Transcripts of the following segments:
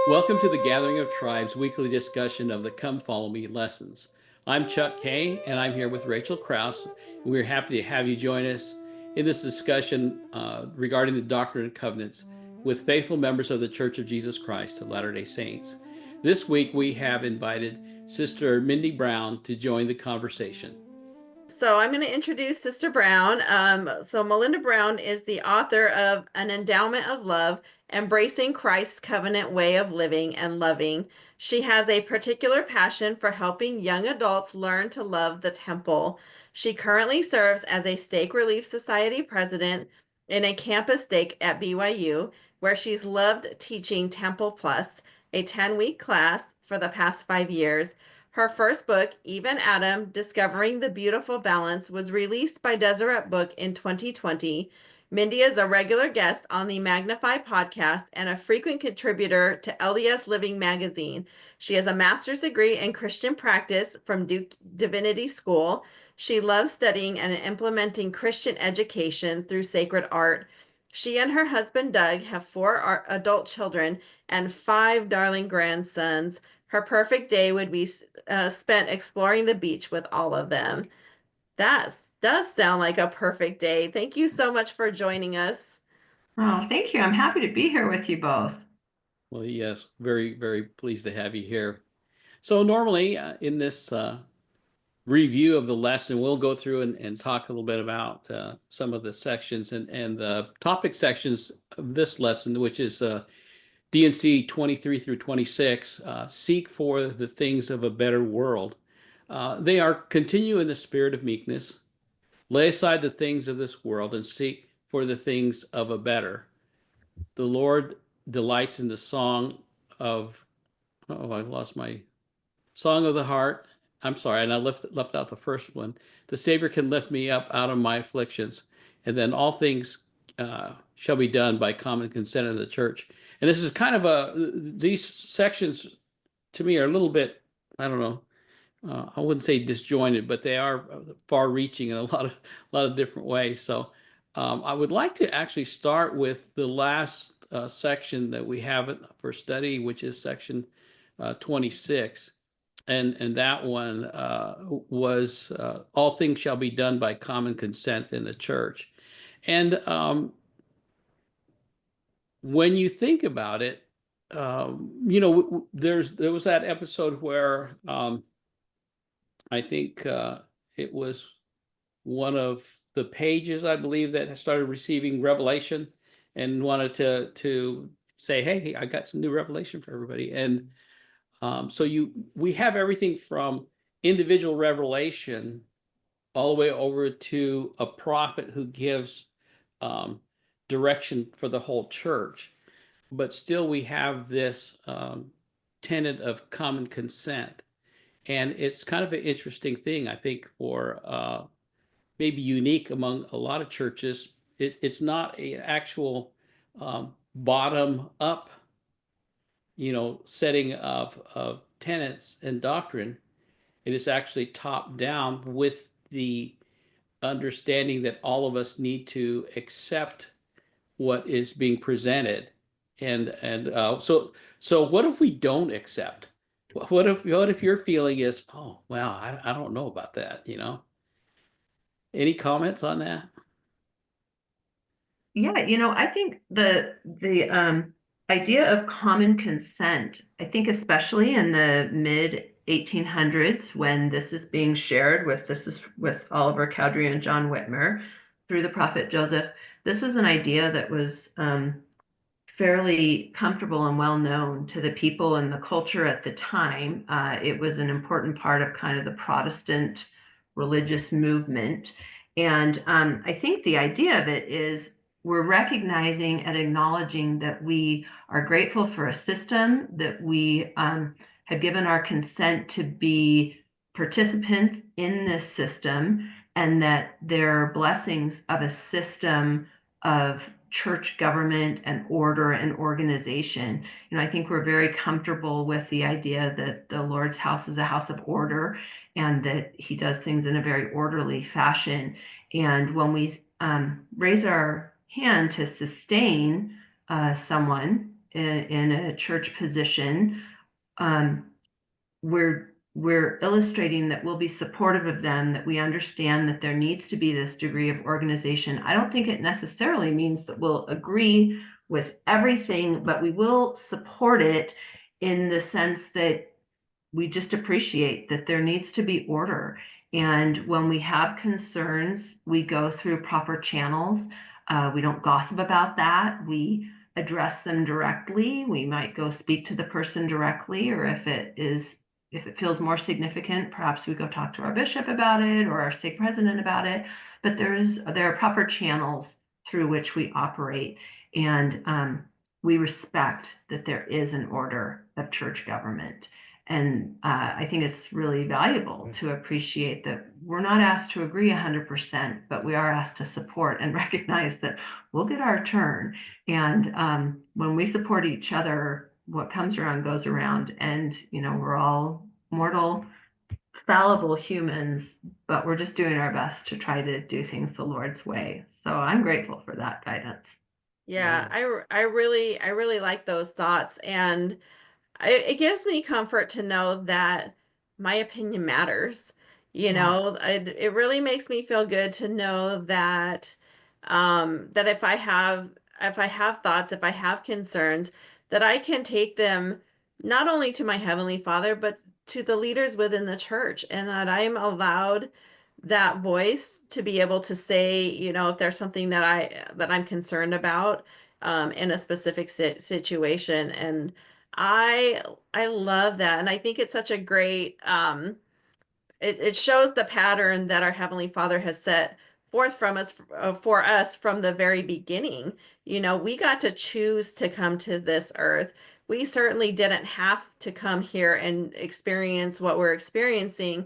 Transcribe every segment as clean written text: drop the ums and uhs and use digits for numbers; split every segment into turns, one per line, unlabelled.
Welcome to the Gathering of Tribes weekly discussion of the Come Follow Me lessons. I'm Chuck Kay, and I'm here with Rachel Krause. And we're happy to have you join us in this discussion regarding the Doctrine and Covenants with faithful members of the Church of Jesus Christ of Latter-day Saints. This week, we have invited Sister Melinda Brown to join the conversation.
So I'm going to introduce Sister Brown. So Melinda Brown is the author of An Endowment of Love, Embracing Christ's Covenant Way of Living and Loving. She has a particular passion for helping young adults learn to love the temple. She currently serves as a Stake Relief Society president in a campus stake at BYU, where she's loved teaching Temple Plus, a 10-week class, for the past 5 years. Her first book, Even Adam, Discovering the Beautiful Balance, was released by Deseret Book in 2020. Mindy is a regular guest on the Magnify podcast and a frequent contributor to LDS Living magazine. She has a master's degree in Christian practice from Duke Divinity School. She loves studying and implementing Christian education through sacred art. She and her husband Doug have 4 adult children and 5 darling grandsons. Her perfect day would be spent exploring the beach with all of them. That does sound like a perfect day. Thank you so much for joining us.
Oh, thank you. I'm happy to be here with you both.
Well, yes, very, very pleased to have you here. So normally in this review of the lesson, we'll go through and talk a little bit about some of the sections and the topic sections of this lesson, which is D&C 23 through 26, seek for the things of a better world. They are continue in the spirit of meekness, lay aside the things of this world and seek for the things of a better. The Lord delights in the song of, oh, I lost my song of the heart. I'm sorry, and I left out the first one. The Savior can lift me up out of my afflictions, and then all things shall be done by common consent of the church. And this is kind of these sections to me are a little bit, I don't know, I wouldn't say disjointed, but they are far-reaching in a lot of different ways. So I would like to actually start with the last section that we have for study, which is section 26. And that one was all things shall be done by common consent in the church. And when you think about it, there was that episode where I think it was one of the pages, I believe, that started receiving revelation and wanted to say, hey, I got some new revelation for everybody. And so we have everything from individual revelation all the way over to a prophet who gives direction for the whole church. But still we have this tenet of common consent. And it's kind of an interesting thing, I think, for maybe unique among a lot of churches. It's not an actual bottom up setting of tenets and doctrine. It is actually top down with the understanding that all of us need to accept what is being presented. So what if we don't accept? What if your feeling is, oh, wow, I don't know about that. Any comments on that?
Yeah, I think the idea of common consent, I think especially in the mid 1800s when this is being shared with Oliver Cowdery and John Whitmer through the prophet Joseph, this was an idea that was fairly comfortable and well known to the people and the culture at the time. It was an important part of kind of the Protestant religious movement. And I think the idea of it is we're recognizing and acknowledging that we are grateful for a system, that we have given our consent to be participants in this system, and that there are blessings of a system of church government and order and organization. I think we're very comfortable with the idea that the Lord's house is a house of order and that he does things in a very orderly fashion. And when we raise our hand to sustain someone in a church position, we're illustrating that we'll be supportive of them, that we understand that there needs to be this degree of organization. I don't think it necessarily means that we'll agree with everything, but we will support it in the sense that we just appreciate that there needs to be order. And when we have concerns, we go through proper channels. We don't gossip about that. We address them directly. We might go speak to the person directly, or if it feels more significant, perhaps we go talk to our bishop about it or our stake president about it. But there are proper channels through which we operate, and we respect that there is an order of church government. And I think it's really valuable to appreciate that we're not asked to agree 100%, but we are asked to support and recognize that we'll get our turn. And when we support each other, what comes around goes around. And, we're all mortal, fallible humans, but we're just doing our best to try to do things the Lord's way. So I'm grateful for that guidance.
Yeah, I really like those thoughts, and it gives me comfort to know that my opinion matters. It really makes me feel good to know that that if I have thoughts, if I have concerns, that I can take them not only to my Heavenly Father, but to the leaders within the church, and that I'm allowed that voice to be able to say, if there's something that I'm concerned about in a specific situation. And I love that. And I think it's such a great it shows the pattern that our Heavenly Father has set forth from us for us from the very beginning. We got to choose to come to this earth. We certainly didn't have to come here and experience what we're experiencing,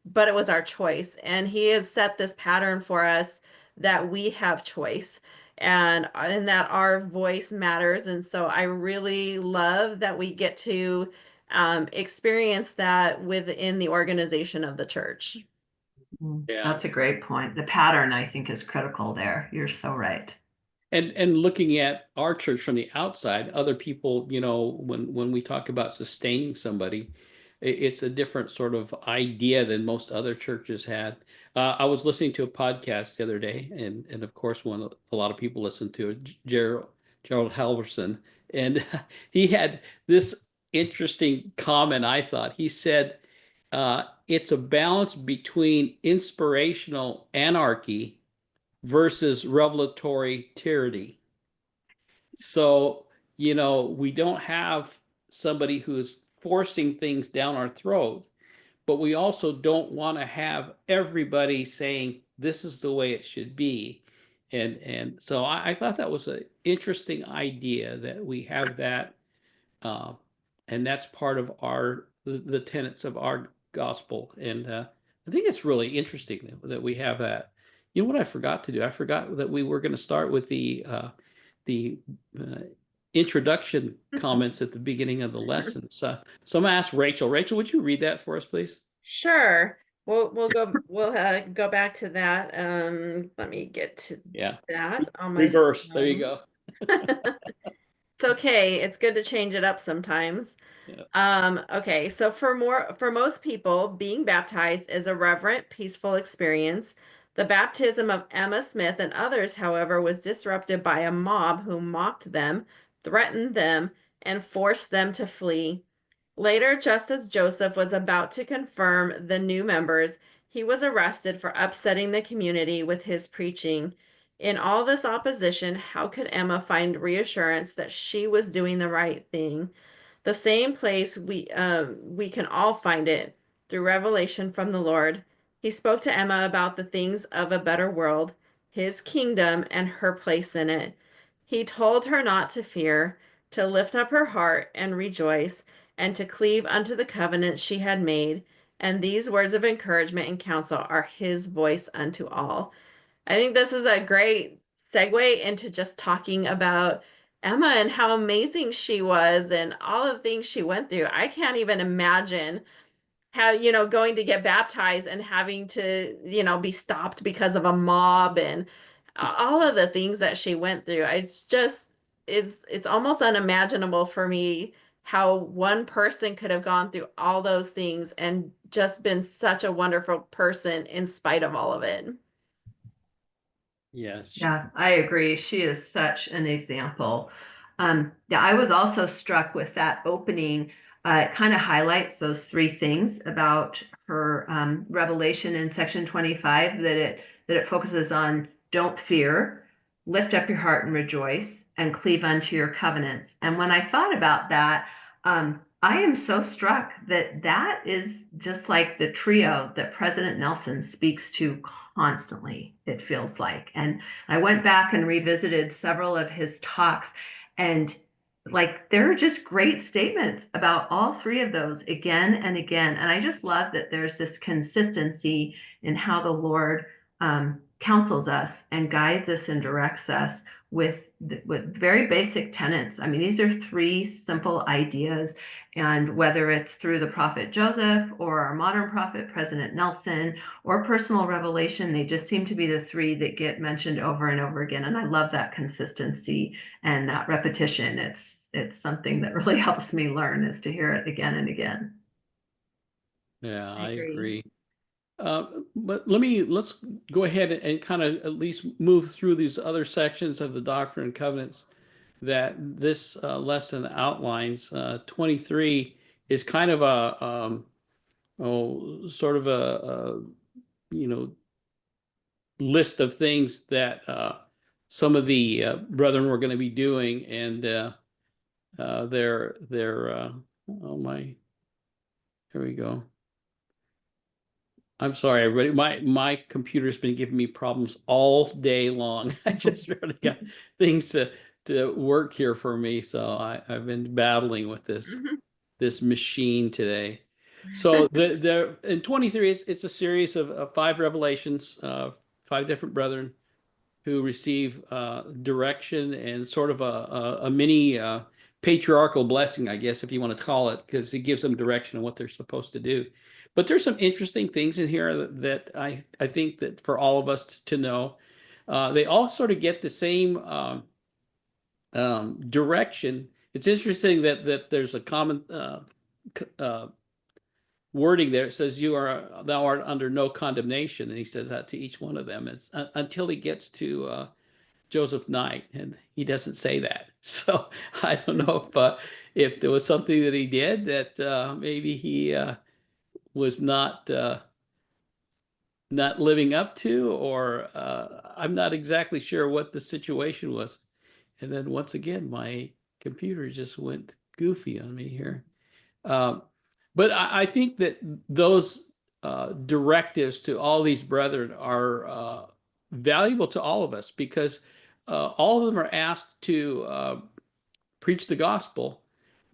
but it was our choice. And he has set this pattern for us that we have choice, and that our voice matters. And so I really love that we get to experience that within the organization of the church.
Yeah.
That's a great point. The pattern, I think, is critical there. You're so right.
And looking at our church from the outside, other people, when we talk about sustaining somebody, it's a different sort of idea than most other churches had. I was listening to a podcast the other day, and of course, one a lot of people listen to it, Gerald Halverson, and he had this interesting comment. I thought he said, "It's a balance between inspirational anarchy versus revelatory tyranny." So, we don't have somebody who's forcing things down our throat, but we also don't want to have everybody saying this is the way it should be. And so I thought that was an interesting idea that we have that, uh, and that's part of the tenets of our gospel. And I think it's really interesting that we have that. You know what I forgot to do? I forgot that we were going to start with the introduction comments at the beginning of the lesson. So I'm going to ask Rachel. Rachel, would you read that for us, please?
Sure. We'll go back to that. Let me get to that on my
Reverse.
phone.
There you go.
It's okay. It's good to change it up sometimes.
Yeah.
Okay, so for most people, being baptized is a reverent, peaceful experience. The baptism of Emma Smith and others, however, was disrupted by a mob who mocked them, threatened them, and forced them to flee. Later, just as Joseph was about to confirm the new members, he was arrested for upsetting the community with his preaching. In all this opposition, how could Emma find reassurance that she was doing the right thing? The same place we can all find it through revelation from the Lord. He spoke to Emma about the things of a better world, his kingdom, and her place in it. He told her not to fear, to lift up her heart and rejoice, and to cleave unto the covenants she had made. And these words of encouragement and counsel are his voice unto all. I think this is a great segue into just talking about Emma and how amazing she was and all the things she went through. I can't even imagine how, going to get baptized and having to, be stopped because of a mob and all of the things that she went through. It's just it's almost unimaginable for me how one person could have gone through all those things and just been such a wonderful person in spite of all of it.
Yes.
Yeah, I agree. She is such an example. Yeah, I was also struck with that opening. It kind of highlights those three things about her revelation in section 25, that it focuses on don't fear, lift up your heart and rejoice, and cleave unto your covenants. And when I thought about that, I am so struck that that is just like the trio that President Nelson speaks to constantly, it feels like. And I went back and revisited several of his talks, and like there are just great statements about all three of those again and again. And I just love that there's this consistency in how the Lord counsels us and guides us and directs us with very basic tenets. I mean, these are three simple ideas, and whether it's through the prophet Joseph or our modern prophet, President Nelson, or personal revelation, they just seem to be the three that get mentioned over and over again. And I love that consistency and that repetition. It's something that really helps me learn, is to hear it again and again.
Yeah,
I
I
agree.
agree. But let's go ahead and kind of at least move through these other sections of the Doctrine and Covenants that this lesson outlines. 23 is kind of sort of a you know, list of things that some of the brethren were going to be doing, and they're oh my, here we go. I'm sorry, everybody. My computer's been giving me problems all day long. I just really got things to work here for me, so I've been battling with this machine today. So the in 23 it's a series of five revelations, five different brethren who receive direction and sort of a mini patriarchal blessing, I guess, if you want to call it, because it gives them direction on what they're supposed to do. But there's some interesting things in here that I think that for all of us to know. They all sort of get the same direction. It's interesting that there's a common wording there. It says, thou art under no condemnation. And he says that to each one of them. It's until he gets to Joseph Knight, and he doesn't say that. So I don't know if there was something that he did that maybe he was not living up to, or I'm not exactly sure what the situation was. And then once again, my computer just went goofy on me here. Um, but I think that those directives to all these brethren are valuable to all of us, because all of them are asked to preach the gospel,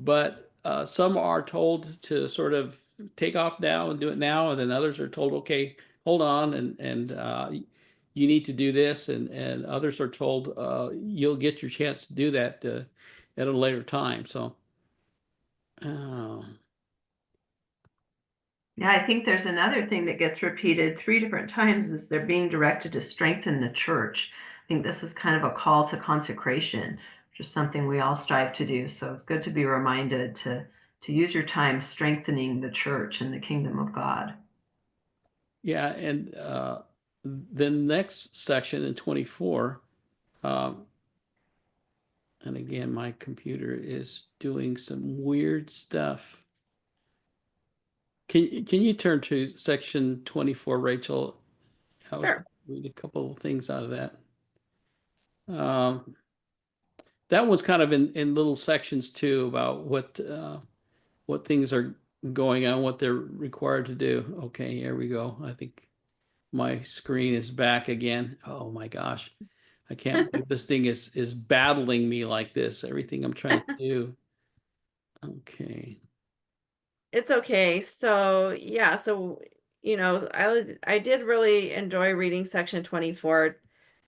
but some are told to sort of take off now and do it now, and then others are told, okay, hold on, and you need to do this, and others are told you'll get your chance to do that at a later time. So. Uh,
Yeah, I think there's another thing that gets repeated three different times, is they're being directed to strengthen the church. I think this is kind of a call to consecration, which is something we all strive to do. So it's good to be reminded to use your time strengthening the church and the kingdom of God.
Yeah, and the next section in 24, um, and again, my computer is doing some weird stuff. Can you turn to section 24, Rachel? I was
Sure.
going to read a couple of things out of that. That one's kind of in little sections too, about what things are going on, what they're required to do. Okay, here we go. I think my screen is back again. Oh my gosh. I can't believe this thing is battling me like this. Everything I'm trying to do. Okay.
It's okay. So yeah, so I did really enjoy reading section 24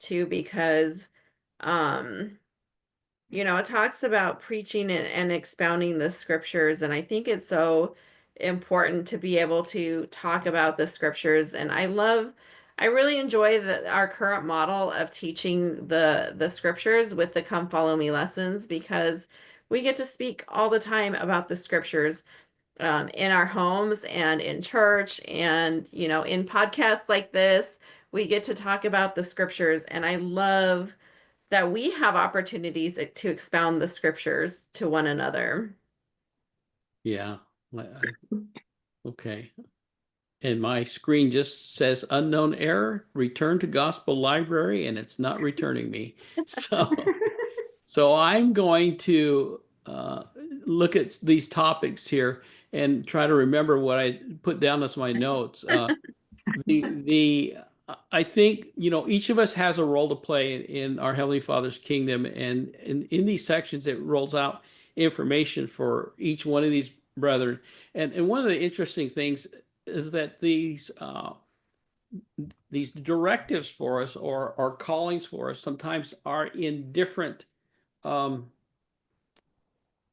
too, because um it talks about preaching and expounding the scriptures, and I think it's so important to be able to talk about the scriptures. And I really enjoy our current model of teaching the scriptures with the Come Follow Me lessons, because we get to speak all the time about the scriptures in our homes and in church, and in podcasts like this. We get to talk about the scriptures, and I love that we have opportunities to expound the scriptures to one another.
Yeah. Okay. And my screen just says unknown error, return to gospel library, and it's not returning me. So I'm going to look at these topics here and try to remember what I put down as my notes. The I think each of us has a role to play in our Heavenly Father's kingdom, and in these sections it rolls out information for each one of these brethren. And one of the interesting things is that these directives for us, or callings for us, sometimes are in different um,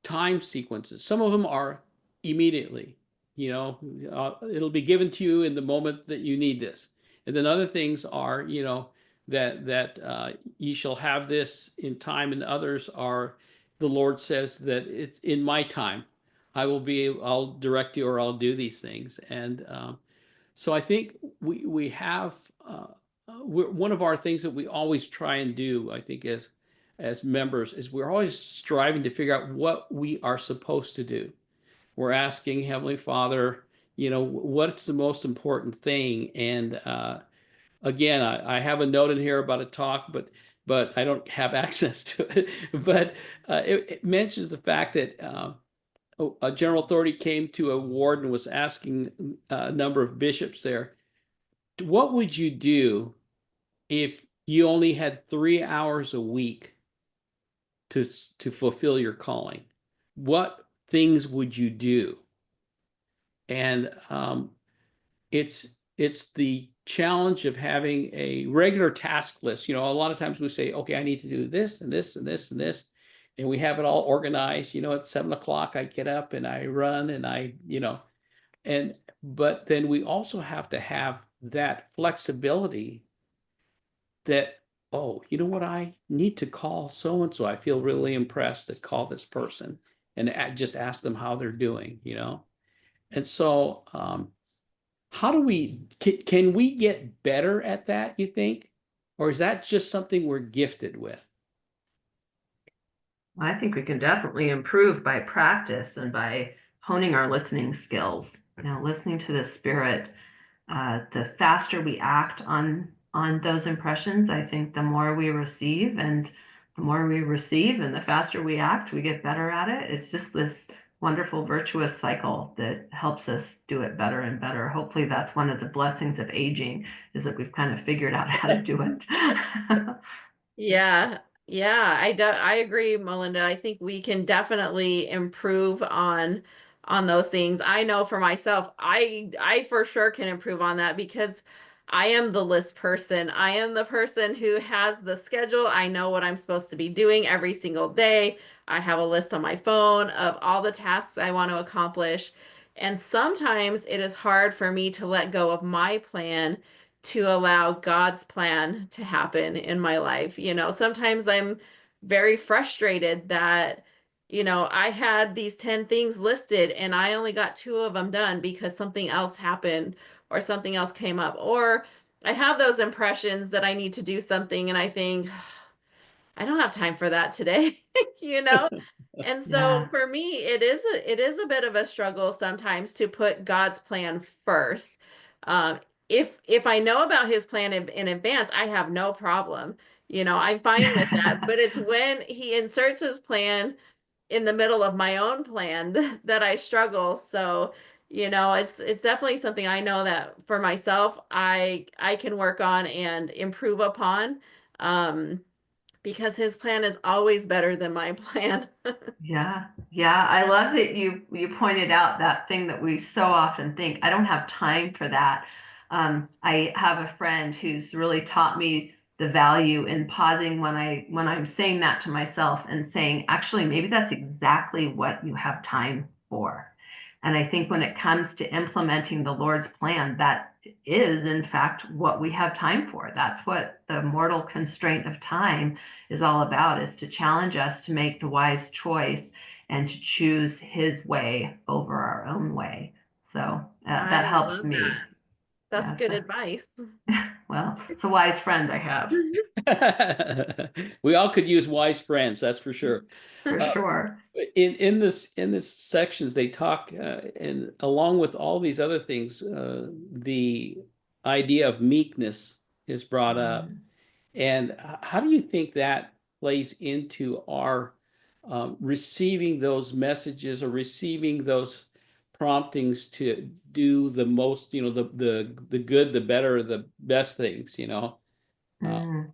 time sequences. Some of them are immediately, it'll be given to you in the moment that you need this. And then other things are, that ye shall have this in time, and others are, the Lord says that it's in my time. I'll direct you, or I'll do these things. And so I think we have one of our things that we always try and do, I think, as members, is we're always striving to figure out what we are supposed to do. We're asking Heavenly Father, what's the most important thing? And again, I have a note in here about a talk, but I don't have access to it. But it mentions the fact that a general authority came to a ward and was asking a number of bishops there, what would you do if you only had 3 hours a week to fulfill your calling? What things would you do? And it's the challenge of having a regular task list. A lot of times we say, okay, I need to do this and this and this and this, and we have it all organized. At 7 o'clock I get up and I run, and but then we also have to have that flexibility that, oh, you know what, I need to call so and so. I feel really impressed to call this person and just ask them how they're doing. And so how do can we get better at that, you think? Or is that just something we're gifted with?
I think we can definitely improve by practice and by honing our listening skills. Listening to the Spirit. The faster we act on those impressions, I think the more we receive, and the more we receive and the faster we act, we get better at it. It's just this wonderful virtuous cycle that helps us do it better and better. Hopefully that's one of the blessings of aging, is that we've kind of figured out how to do it.
Yeah. Yeah, I agree, Melinda. I think we can definitely improve on those things. I know for myself, I for sure can improve on that, because I am the list person. I am the person who has the schedule. I know what I'm supposed to be doing every single day. I have a list on my phone of all the tasks I want to accomplish. And sometimes it is hard for me to let go of my plan to allow God's plan to happen in my life. Sometimes I'm very frustrated that, I had these 10 things listed and I only got 2 of them done because something else happened or something else came up. Or I have those impressions that I need to do something and I think, I don't have time for that today, you know? And so
Yeah.
for me, it is a bit of a struggle sometimes to put God's plan first. Um, if I know about his plan in advance, I have no problem. I'm fine with that. But it's when he inserts his plan in the middle of my own plan that I struggle. So, it's definitely something I know that for myself, I can work on and improve upon. Um, because his plan is always better than my plan.
Yeah, yeah. I love that you pointed out that thing that we so often think, I don't have time for that. I have a friend who's really taught me the value in pausing when I'm saying that to myself and saying, actually, maybe that's exactly what you have time for. And I think when it comes to implementing the Lord's plan, that is in fact what we have time for. That's what the mortal constraint of time is all about, is to challenge us to make the wise choice and to choose his way over our own way. So that
I
helps
love that.
me.
That's
Yeah,
good
so,
advice.
well, it's a wise friend I have,
We all could use wise friends, that's for sure.
for
Uh,
sure.
in this sections, they talk, and along with all these other things, the idea of meekness is brought up. And how do you think that plays into our receiving those messages or receiving those promptings to do the most, the good, the better, the best things, Uh,
Mm.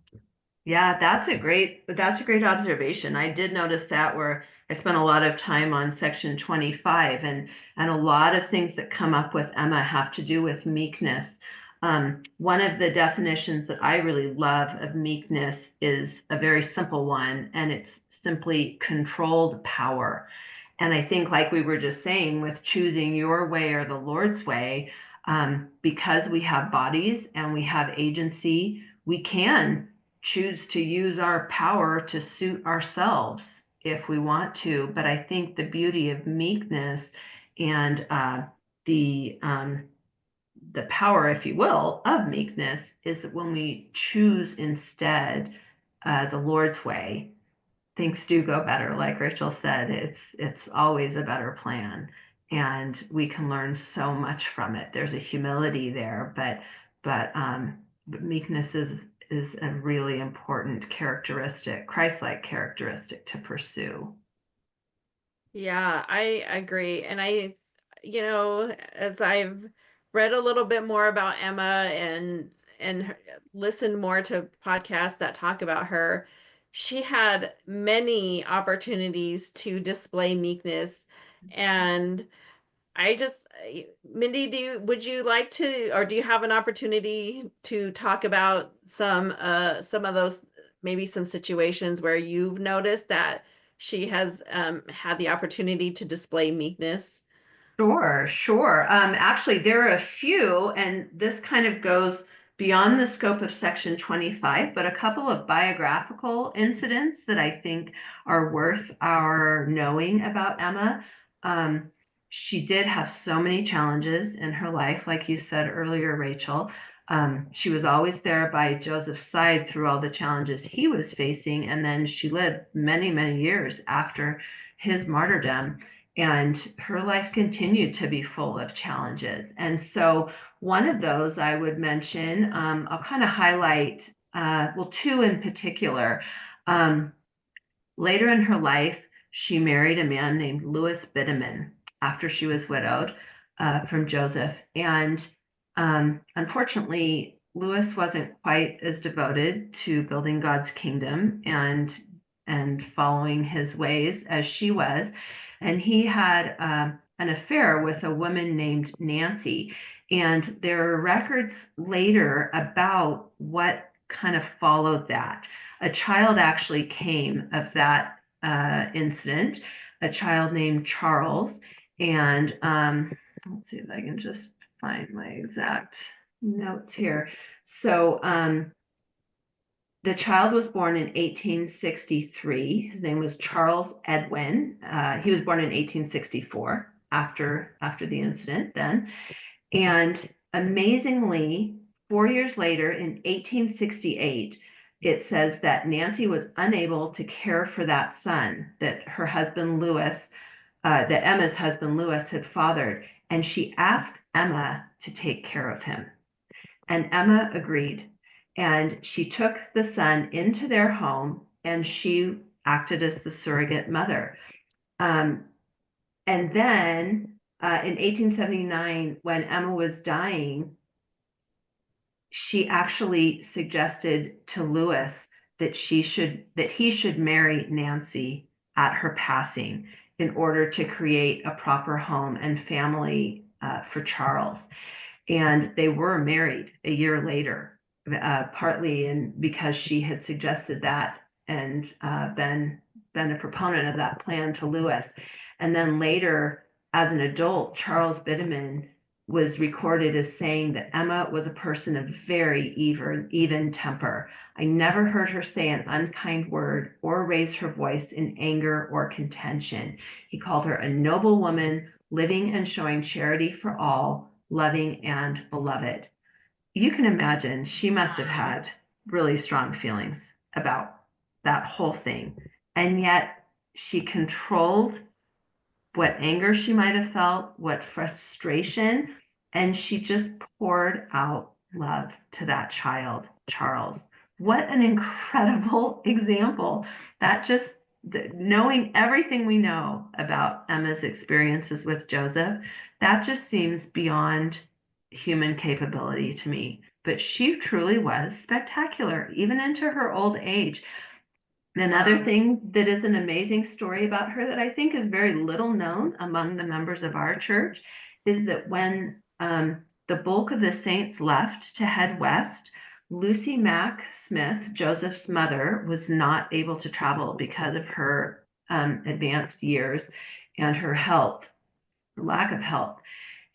Yeah, that's a great observation. I did notice that, where I spent a lot of time on section 25, and a lot of things that come up with Emma have to do with meekness. One of the definitions that I really love of meekness is a very simple one, and it's simply controlled power. And I think, like we were just saying, with choosing your way or the Lord's way, because we have bodies and we have agency, we can choose to use our power to suit ourselves if we want to. But I think the beauty of meekness and the the power, if you will, of meekness is that when we choose instead the Lord's way, things do go better. Like Rachel said, it's always a better plan, and we can learn so much from it. There's a humility there, but meekness is a really important characteristic, Christ-like characteristic to pursue.
Yeah, I agree. And as I've read a little bit more about Emma and listened more to podcasts that talk about her, she had many opportunities to display meekness. And Mindy, would you like to, or do you have an opportunity to talk about some of those, maybe some situations where you've noticed that she has had the opportunity to display meekness?
Sure, sure. Actually, there are a few, and this kind of goes beyond the scope of Section 25, but a couple of biographical incidents that I think are worth our knowing about Emma. Um, she did have so many challenges in her life, like you said earlier, Rachel. She was always there by Joseph's side through all the challenges he was facing, and then she lived many, many years after his martyrdom, and her life continued to be full of challenges. And so one of those I would mention, I'll kind of highlight, well, two in particular. Um, Later in her life, she married a man named Louis Bideman after she was widowed from Joseph. And unfortunately, Louis wasn't quite as devoted to building God's kingdom and following his ways as she was. And he had an affair with a woman named Nancy. And there are records later about what kind of followed that. A child actually came of that incident, a child named Charles. And let's see if I can just find my exact notes here. So the child was born in 1863. His name was Charles Edwin. He was born in 1864 after the incident then. And amazingly, 4 years later, in 1868, it says that Nancy was unable to care for that son that her husband Louis, that Emma's husband Louis had fathered, and she asked Emma to take care of him. And Emma agreed. And she took the son into their home, and she acted as the surrogate mother. Um, and then in 1879, when Emma was dying, she actually suggested to Louis that he should marry Nancy at her passing in order to create a proper home and family for Charles. And they were married a year later, partly because she had suggested that and been a proponent of that plan to Louis. And then later, as an adult, Charles Bideman was recorded as saying that Emma was a person of very even temper. I never heard her say an unkind word or raise her voice in anger or contention. He called her a noble woman, living and showing charity for all, loving and beloved. You can imagine she must have had really strong feelings about that whole thing. And yet she controlled what anger she might have felt, what frustration, and she just poured out love to that child, Charles. What an incredible example. That just, knowing everything we know about Emma's experiences with Joseph, that just seems beyond human capability to me. But she truly was spectacular, even into her old age. Another thing that is an amazing story about her that I think is very little known among the members of our church is that when the bulk of the saints left to head west, Lucy Mack Smith, Joseph's mother, was not able to travel because of her advanced years and her health, lack of health.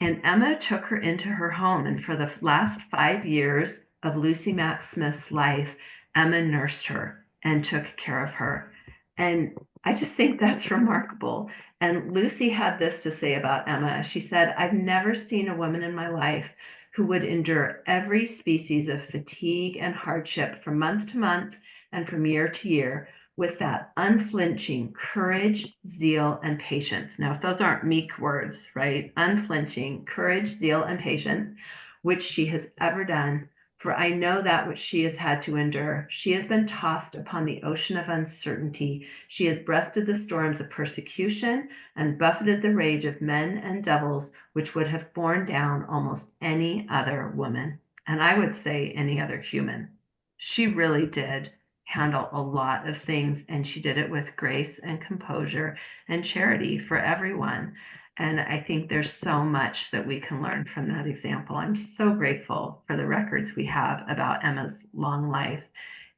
And Emma took her into her home. And for the last 5 years of Lucy Mack Smith's life, Emma nursed her and took care of her. And I just think that's remarkable. And Lucy had this to say about Emma. She said, I've never seen a woman in my life who would endure every species of fatigue and hardship from month to month and from year to year with that unflinching courage, zeal, and patience. Now, if those aren't meek words, right? Unflinching courage, zeal, and patience, which she has ever done. For I know that which she has had to endure. She has been tossed upon the ocean of uncertainty. She has breasted the storms of persecution and buffeted the rage of men and devils, which would have borne down almost any other woman. And I would say any other human. She really did handle a lot of things, and she did it with grace and composure and charity for everyone. And I think there's so much that we can learn from that example. I'm so grateful for the records we have about Emma's long life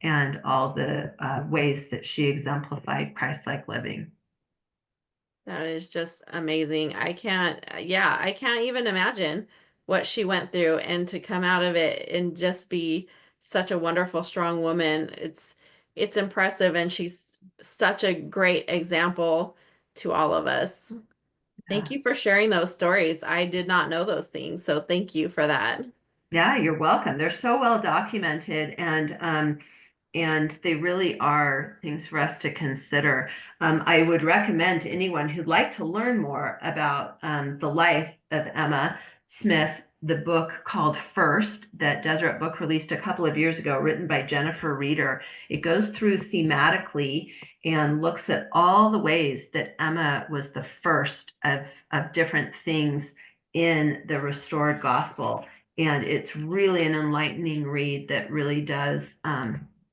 and all the ways that she exemplified Christ-like living.
That is just amazing. I can't, yeah, I can't even imagine what she went through and to come out of it and just be such a wonderful, strong woman. It's impressive, and she's such a great example to all of us. Thank
Yeah.
you for sharing those stories. I did not know those things, so thank you for that.
Yeah, you're welcome. They're so well documented, and they really are things for us to consider. I would recommend to anyone who'd like to learn more about the life of Emma Smith, the book called First that Deseret Book released a couple of years ago, written by Jennifer Reeder. It goes through thematically and looks at all the ways that Emma was the first of different things in the restored gospel. And it's really an enlightening read that really does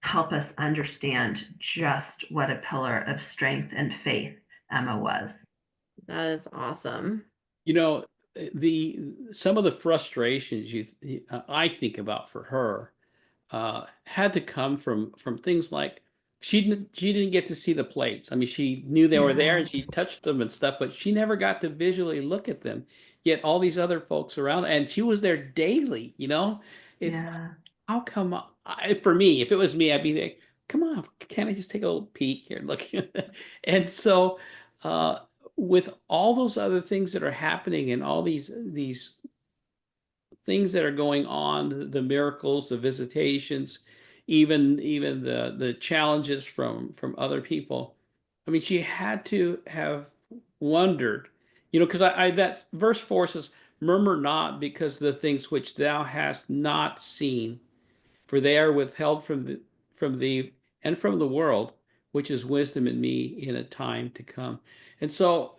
help us understand just what a pillar of strength and faith Emma was.
That is awesome.
You know, some of the frustrations I think about for her had to come from things like she didn't get to see the plates. I mean, she knew they were there and she touched them and stuff, but she never got to visually look at them. Yet all these other folks around, and she was there daily. It's
Yeah.
how come for me, if it was me, I'd be like, come on, can't I just take a little peek here? Look. And so uh, with all those other things that are happening and all these things that are going on, the miracles, the visitations, even the challenges from other people. I mean, she had to have wondered, because I that verse 4 says, "Murmur not because of the things which thou hast not seen, for they are withheld from thee and from the world, which is wisdom in me in a time to come." And so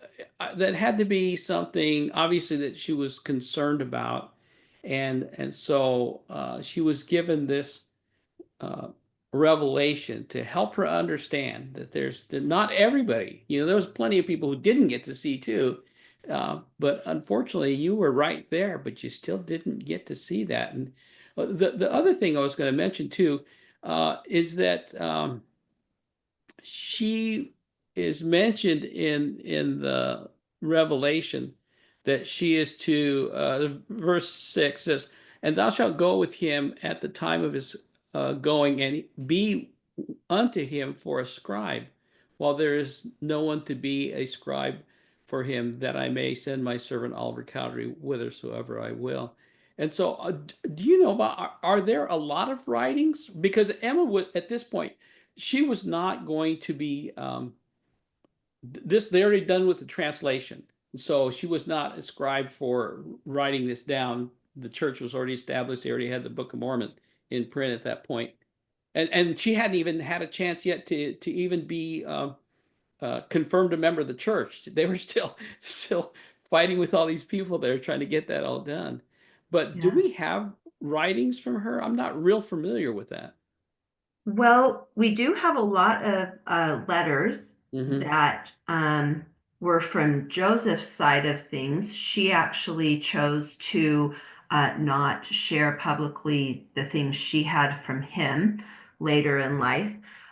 that had to be something obviously that she was concerned about, and so she was given this uh, revelation to help her understand that that not everybody, there was plenty of people who didn't get to see too, but unfortunately you were right there, but you still didn't get to see that. And the other thing I was going to mention too is that she is mentioned in the Revelation that she is to, verse 6 says, and thou shalt go with him at the time of his going, and be unto him for a scribe, while there is no one to be a scribe for him, that I may send my servant Oliver Cowdery whithersoever I will. And so, do you know about, are there a lot of writings? Because Emma would, at this point, she was not going to be, they already done with the translation. So she was not a scribe for writing this down. The church was already established. They already had the Book of Mormon in print at that point. And she hadn't even had a chance yet to even be confirmed a member of the church. They were still fighting with all these people there trying to get that all done. But do
Yeah.
we have writings from her? I'm not real familiar with that.
Well, we do have a lot of letters
Mm-hmm.
that were from Joseph's side of things. She actually chose to not share publicly the things she had from him later in life.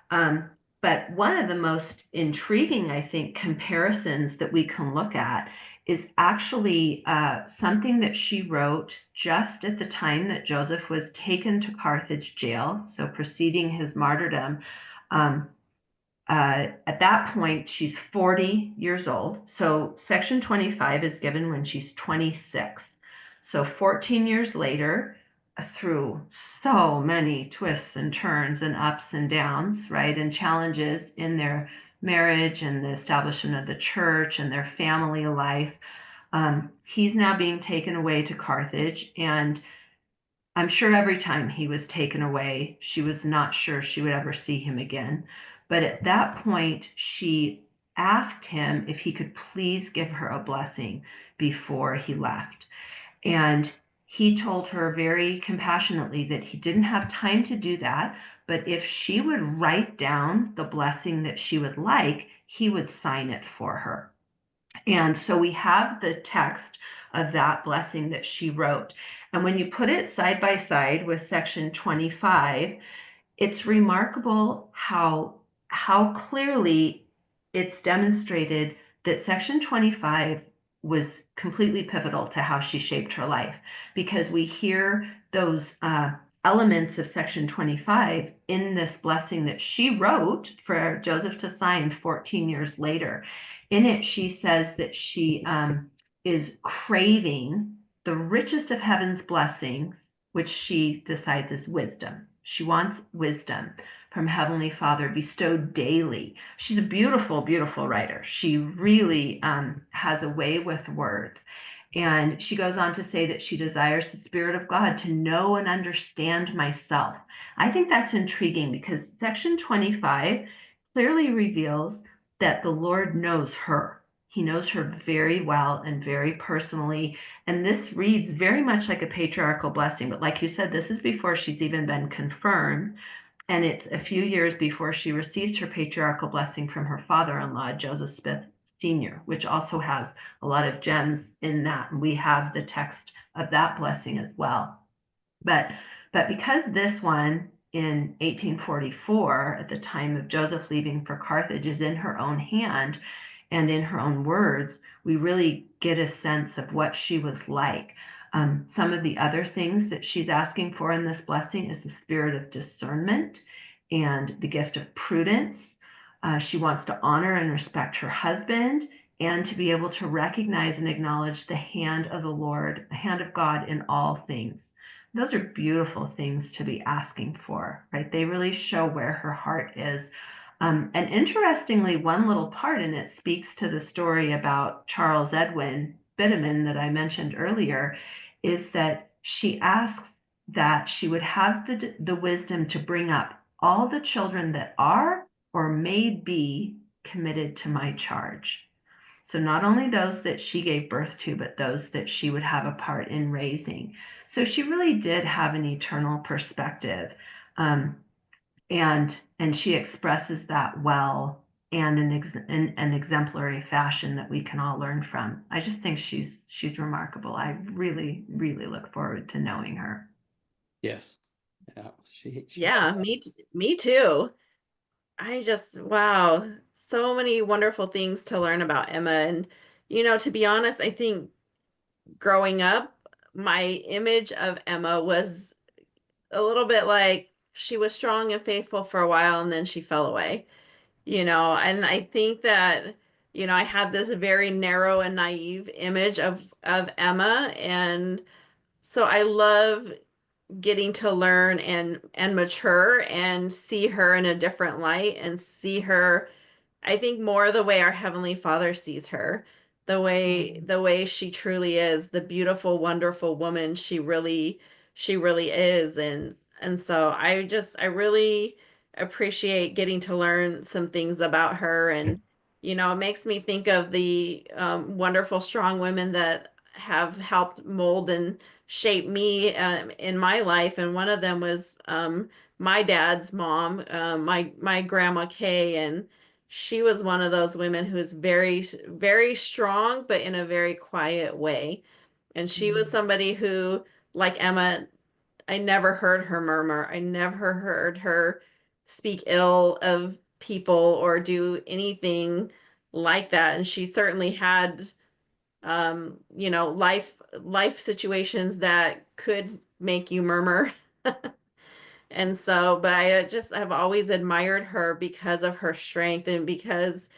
Um, but one of the most intriguing, I think, comparisons that we can look at is actually something that she wrote just at the time that Joseph was taken to Carthage jail, so preceding his martyrdom. Um, at that point, she's 40 years old. So Section 25 is given when she's 26. So 14 years later, through so many twists and turns and ups and downs, right, and challenges in their marriage and the establishment of the church and their family life, he's now being taken away to Carthage. And I'm sure every time he was taken away, she was not sure she would ever see him again. But at that point, she asked him if he could please give her a blessing before he left. And he told her very compassionately that he didn't have time to do that, but if she would write down the blessing that she would like, he would sign it for her. And so we have the text of that blessing that she wrote. And when you put it side by side with section 25, it's remarkable how clearly it's demonstrated that section 25 was completely pivotal to how she shaped her life, because we hear those elements of section 25 in this blessing that she wrote for Joseph to sign 14 years later. In it, she says that she is craving the richest of heaven's blessings, which she decides is wisdom. She wants wisdom from Heavenly Father bestowed daily. She's a beautiful, beautiful writer. She really has a way with words. And she goes on to say that she desires the Spirit of God to know and understand myself. I think that's intriguing because section 25 clearly reveals that the Lord knows her. He knows her very well and very personally. And this reads very much like a patriarchal blessing. But like you said, this is before she's even been confirmed. And it's a few years before she receives her patriarchal blessing from her father-in-law, Joseph Smith Sr., which also has a lot of gems in that. And we have the text of that blessing as well. But because this one in 1844, at the time of Joseph leaving for Carthage, is in her own hand and in her own words, we really get a sense of what she was like. Some of the other things that she's asking for in this blessing is the spirit of discernment and the gift of prudence. She wants to honor and respect her husband and to be able to recognize and acknowledge the hand of the Lord, the hand of God in all things. Those are beautiful things to be asking for, right? They really show where her heart is. And interestingly, one little part in it speaks to the story about Charles Edwin Bitteman that I mentioned earlier, is that she asks that she would have the wisdom to bring up all the children that are or may be committed to my charge. So not only those that she gave birth to, but those that she would have a part in raising. So she really did have an eternal perspective. And she expresses that well and in an exemplary fashion that we can all learn from. I just think she's remarkable. I really, really look forward to knowing her.
Yes. Yeah.
Yeah, me too. I just, wow, so many wonderful things to learn about Emma. And, to be honest, I think growing up, my image of Emma was a little bit like she was strong and faithful for a while and then she fell away, and I think that, I had this very narrow and naive image of Emma. And so I love getting to learn and mature and see her in a different light and see her, I think, more the way our Heavenly Father sees her, the way she truly is, the beautiful, wonderful woman she really is. And so I really appreciate getting to learn some things about her. And it makes me think of the wonderful, strong women that have helped mold and shape me in my life. And one of them was my dad's mom, my grandma Kay. And she was one of those women who is very, very strong, but in a very quiet way. And she was somebody who, like Emma, I never heard her murmur. I never heard her speak ill of people or do anything like that. And she certainly had, life situations that could make you murmur. And so, but I just have always admired her because of her strength, and because,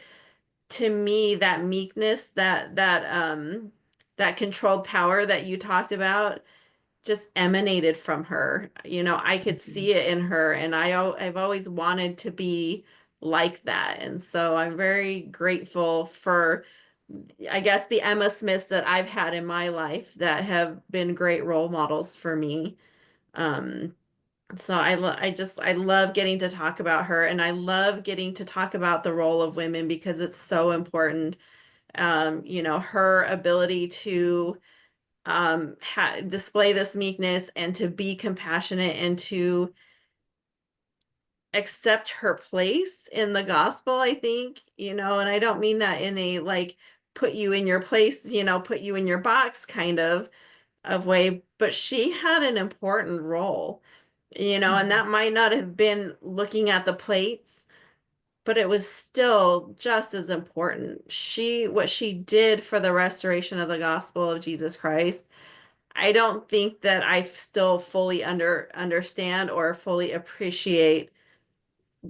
to me, that meekness, that controlled power that you talked about just emanated from her. I could see it in her, and I've always wanted to be like that. And so I'm very grateful for, I guess, the Emma Smiths that I've had in my life that have been great role models for me. Um, so I love getting to talk about her, and I love getting to talk about the role of women because it's so important. Her ability to display this meekness and to be compassionate and to accept her place in the gospel, I think, and I don't mean that in a like put you in your place, put you in your box kind of way, but she had an important role, and that might not have been looking at the plates, but it was still just as important. What she did for the restoration of the gospel of Jesus Christ, I don't think that I still fully understand or fully appreciate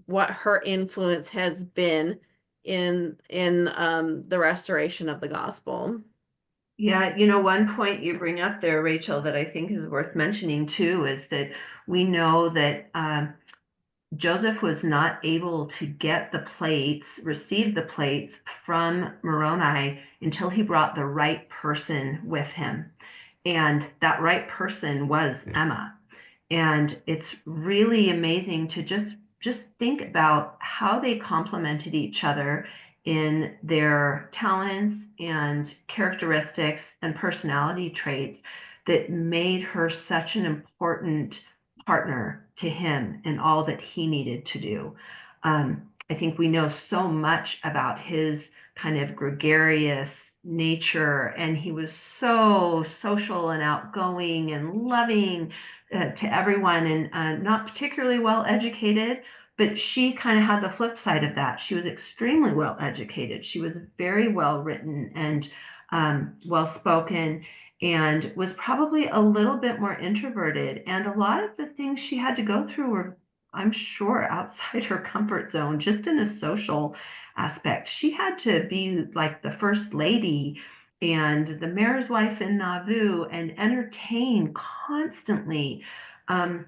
what her influence has been in the restoration of the gospel.
Yeah, one point you bring up there, Rachel, that I think is worth mentioning too, is that we know that Joseph was not able to receive the plates from Moroni until he brought the right person with him. And that right person was Emma. And it's really amazing to just think about how they complemented each other in their talents and characteristics and personality traits that made her such an important partner to him in all that he needed to do. I think we know so much about his kind of gregarious nature, and he was so social and outgoing and loving to everyone, and not particularly well educated. But she kind of had the flip side of that. She was extremely well educated. She was very well written and well spoken, and was probably a little bit more introverted. And a lot of the things she had to go through were, I'm sure, outside her comfort zone, just in a social aspect. She had to be like the first lady and the mayor's wife in Nauvoo and entertain constantly, um,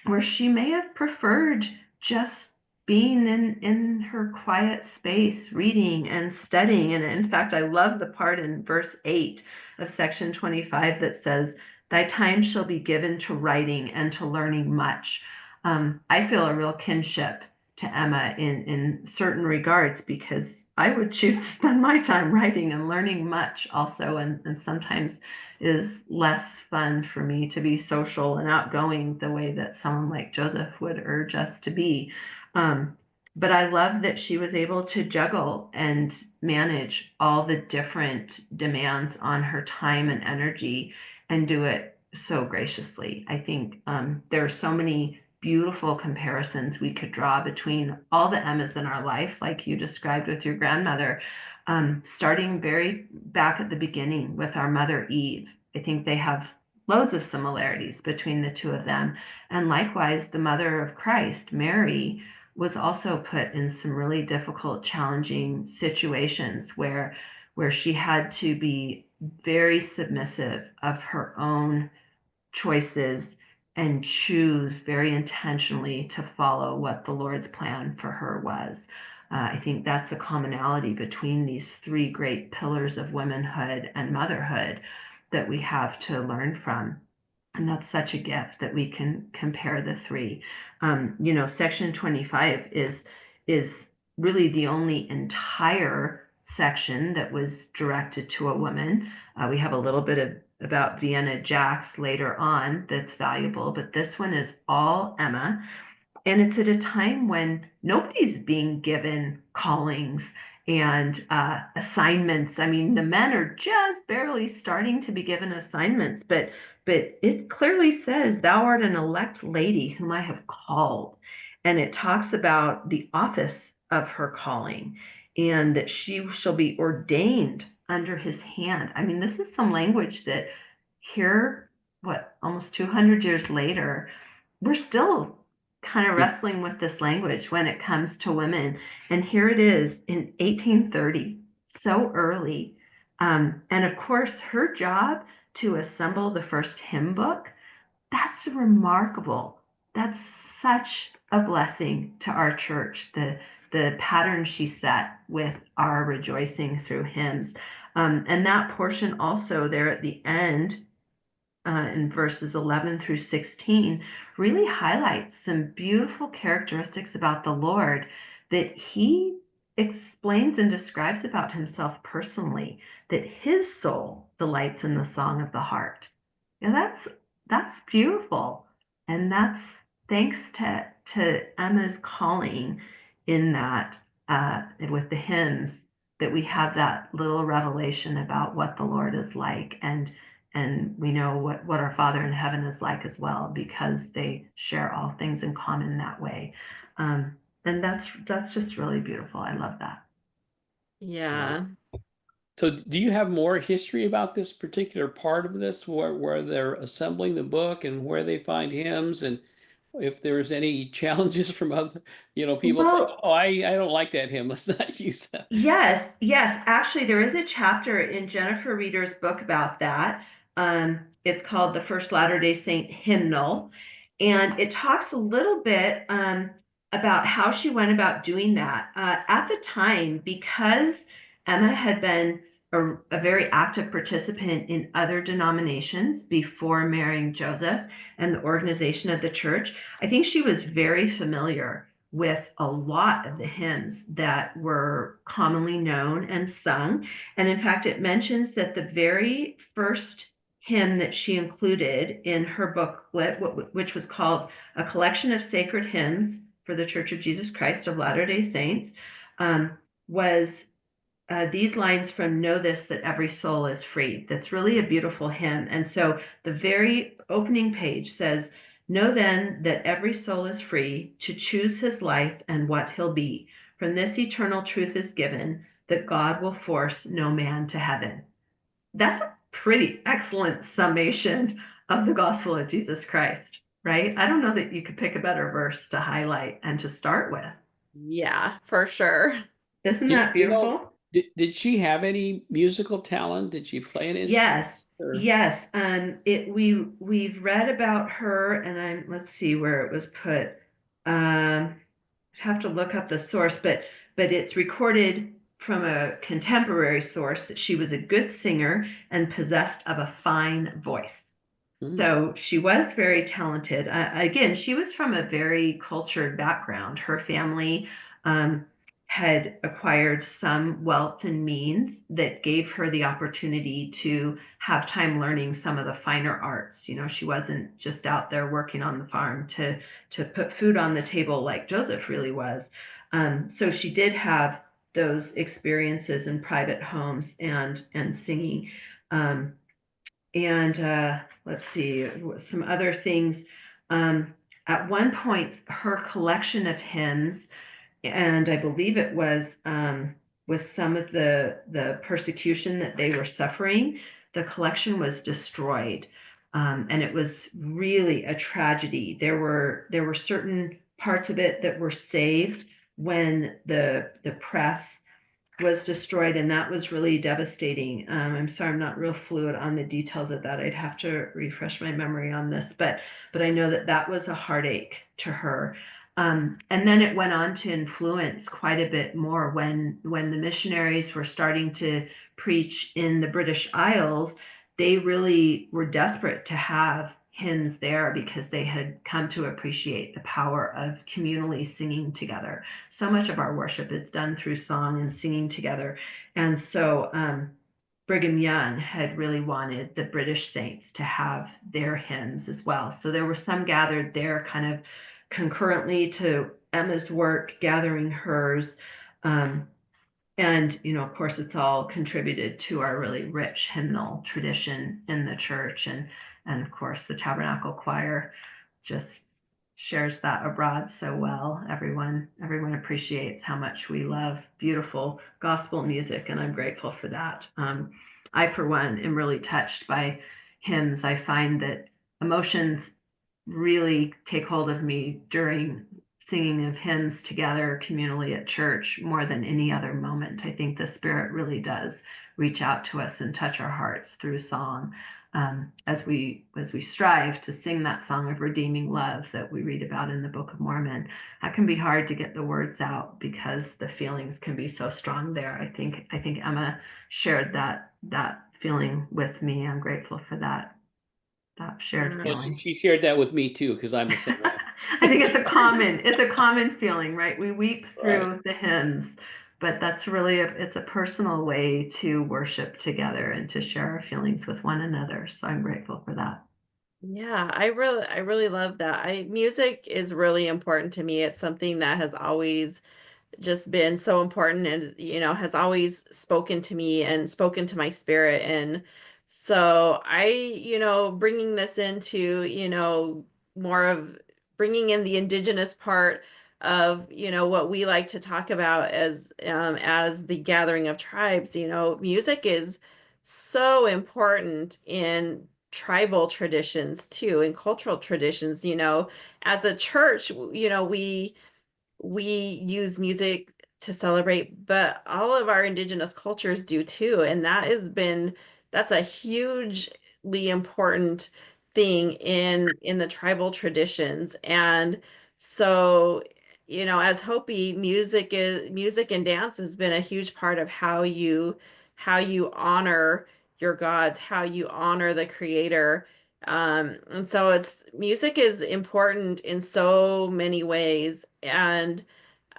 where she may have preferred just being in her quiet space, reading and studying. And in fact, I love the part in verse 8 of section 25 that says, "Thy time shall be given to writing and to learning much." I feel a real kinship to Emma in certain regards, because I would choose to spend my time writing and learning much also, and sometimes is less fun for me to be social and outgoing the way that someone like Joseph would urge us to be. Um, but I love that she was able to juggle and manage all the different demands on her time and energy and do it so graciously. I think there are so many beautiful comparisons we could draw between all the Emmas in our life, like you described with your grandmother, starting very back at the beginning with our mother Eve. I think they have loads of similarities between the two of them. And likewise, the mother of Christ, Mary, was also put in some really difficult, challenging situations where she had to be very submissive of her own choices and choose very intentionally to follow what the Lord's plan for her was. I think that's a commonality between these three great pillars of womanhood and motherhood that we have to learn from. And that's such a gift that we can compare the three. Section 25 is really the only entire section that was directed to a woman. We have a little bit about Vienna Jax later on that's valuable, but this one is all Emma. And it's at a time when nobody's being given callings and assignments. I mean, the men are just barely starting to be given assignments, but it clearly says, "Thou art an elect lady whom I have called." And it talks about the office of her calling and that she shall be ordained under his hand. I mean, this is some language that here, almost 200 years later, we're still kind of wrestling with this language when it comes to women. And here it is in 1830, so early. And of course, her job to assemble the first hymn book, that's remarkable. That's such a blessing to our church, the pattern she set with our rejoicing through hymns. And that portion also there at the end, in verses 11 through 16, really highlights some beautiful characteristics about the Lord that he explains and describes about himself personally, that his soul delights in the song of the heart. And that's beautiful. And that's thanks to Emma's calling in that, with the hymns, that we have that little revelation about what the Lord is like. And we know what our Father in heaven is like as well, because they share all things in common that way. And that's just really beautiful. I love that.
Yeah.
So do you have more history about this particular part of this, where they're assembling the book and where they find hymns, and if there's any challenges from other, people saying,
Well,
"Oh, I don't like that hymn. Let's not use that."
yes. Actually, there is a chapter in Jennifer Reeder's book about that. It's called The First Latter-day Saint Hymnal, and it talks a little bit about how she went about doing that. At the time, because Emma had been a very active participant in other denominations before marrying Joseph and the organization of the church, I think she was very familiar with a lot of the hymns that were commonly known and sung. And in fact, it mentions that the very first hymn that she included in her booklet, which was called A Collection of Sacred Hymns for the Church of Jesus Christ of Latter-day Saints, was these lines from Know This, That Every Soul is Free. That's really a beautiful hymn. And so the very opening page says, "Know then that every soul is free to choose his life and what he'll be. From this eternal truth is given, that God will force no man to heaven." That's a pretty excellent summation of the gospel of Jesus Christ, right? I don't know that you could pick a better verse to highlight and to start with.
Yeah, for sure.
Isn't
Do
that
you know,
beautiful?
did she have any musical talent? Did she play an instrument?
Yes,
Or,
yes. We've read about her, and let's see where it was put. I'd have to look up the source, but it's recorded from a contemporary source that she was a good singer and possessed of a fine voice. So she was very talented. Again, she was from a very cultured background. Her family had acquired some wealth and means that gave her the opportunity to have time learning some of the finer arts. She wasn't just out there working on the farm to put food on the table like Joseph really was. So she did have those experiences in private homes and singing. And let's see, some other things. at one point, her collection of hymns, and I believe it was with some of the persecution that they were suffering, the collection was destroyed, and it was really a tragedy. There were certain parts of it that were saved when the press was destroyed, and that was really devastating. I'm sorry, I'm not real fluid on the details of that. I'd have to refresh my memory on this, but I know that that was a heartache to her. And then it went on to influence quite a bit more when the missionaries were starting to preach in the British Isles. They really were desperate to have hymns there because they had come to appreciate the power of communally singing together. So much of our worship is done through song and singing together. And so Brigham Young had really wanted the British saints to have their hymns as well. So there were some gathered there kind of concurrently to Emma's work, gathering hers. And, of course, it's all contributed to our really rich hymnal tradition in the church. And of course, the Tabernacle Choir just shares that abroad so well. Everyone appreciates how much we love beautiful gospel music, and I'm grateful for that. I, for one, am really touched by hymns. I find that emotions really take hold of me during singing of hymns together communally at church more than any other moment. I think the Spirit really does reach out to us and touch our hearts through song, as we strive to sing that song of redeeming love that we read about in the Book of Mormon. That can be hard to get the words out because the feelings can be so strong there. I think Emma shared that feeling with me. I'm grateful for that shared
Well,
feeling.
she shared that with me too, because I'm the same way.
I think it's a common feeling, right? We weep through
Right.
the hymns, but that's really it's a personal way to worship together and to share our feelings with one another. So I'm grateful for that.
Yeah, I really love that. Music is really important to me. It's something that has always just been so important and has always spoken to me and spoken to my spirit. And so bringing this into more of bringing in the indigenous part of what we like to talk about as the gathering of tribes. Music is so important in tribal traditions too, in cultural traditions. As a church, we use music to celebrate, but all of our indigenous cultures do too. And that's a hugely important thing in the tribal traditions. And so, as Hopi, music and dance has been a huge part of how you honor your gods, how you honor the creator. And so music is important in so many ways. And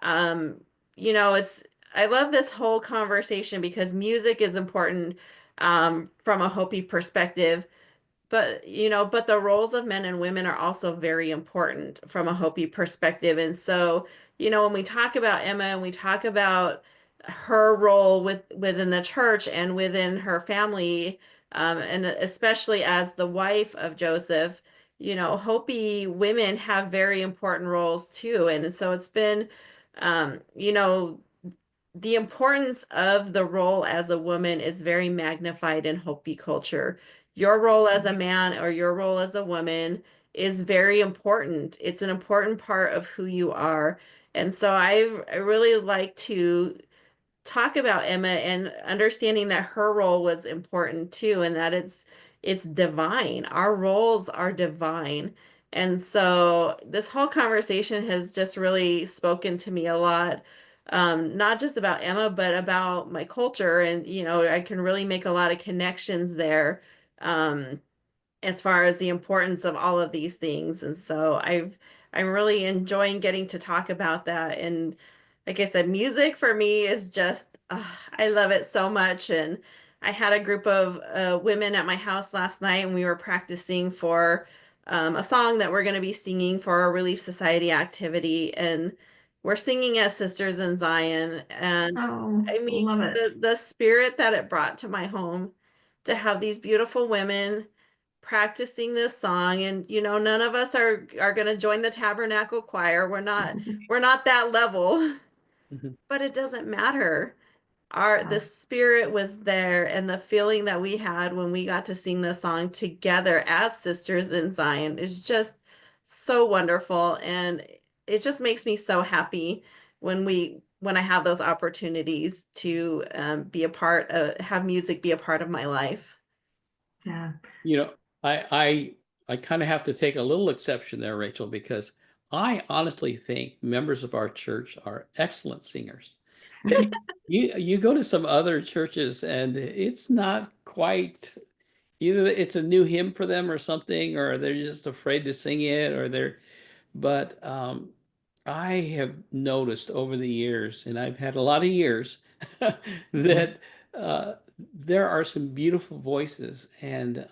um, I love this whole conversation because music is important from a Hopi perspective, but the roles of men and women are also very important from a Hopi perspective. And so, when we talk about Emma and we talk about her role within the church and within her family, and especially as the wife of Joseph, Hopi women have very important roles too. And so it's been, the importance of the role as a woman is very magnified in Hopi culture. Your role as a man or your role as a woman is very important. It's an important part of who you are. And so I really like to talk about Emma and understanding that her role was important too, and that it's divine. Our roles are divine. And so this whole conversation has just really spoken to me a lot, not just about Emma, but about my culture. And, I can really make a lot of connections there. As far as the importance of all of these things. And so I'm really enjoying getting to talk about that. And like I said, music for me is just I love it so much. And I had a group of women at my house last night, and we were practicing for a song that we're going to be singing for our Relief Society activity. And we're singing as Sisters in Zion. And
Oh,
I mean,
love it.
the spirit that it brought to my home to have these beautiful women practicing this song, and none of us are going to join the tabernacle choir. We're not that level.
Mhm.
But it doesn't matter. The spirit was there, and the feeling that we had when we got to sing the song together as sisters in Zion is just so wonderful. And it just makes me so happy when I have those opportunities to have music be a part of my life.
Yeah.
You know, I kind of have to take a little exception there, Rachel, because I honestly think members of our church are excellent singers. You go to some other churches and it's not quite, either it's a new hymn for them or something, or they're just afraid to sing it, but I have noticed over the years, and I've had a lot of years, that uh, there are some beautiful voices, and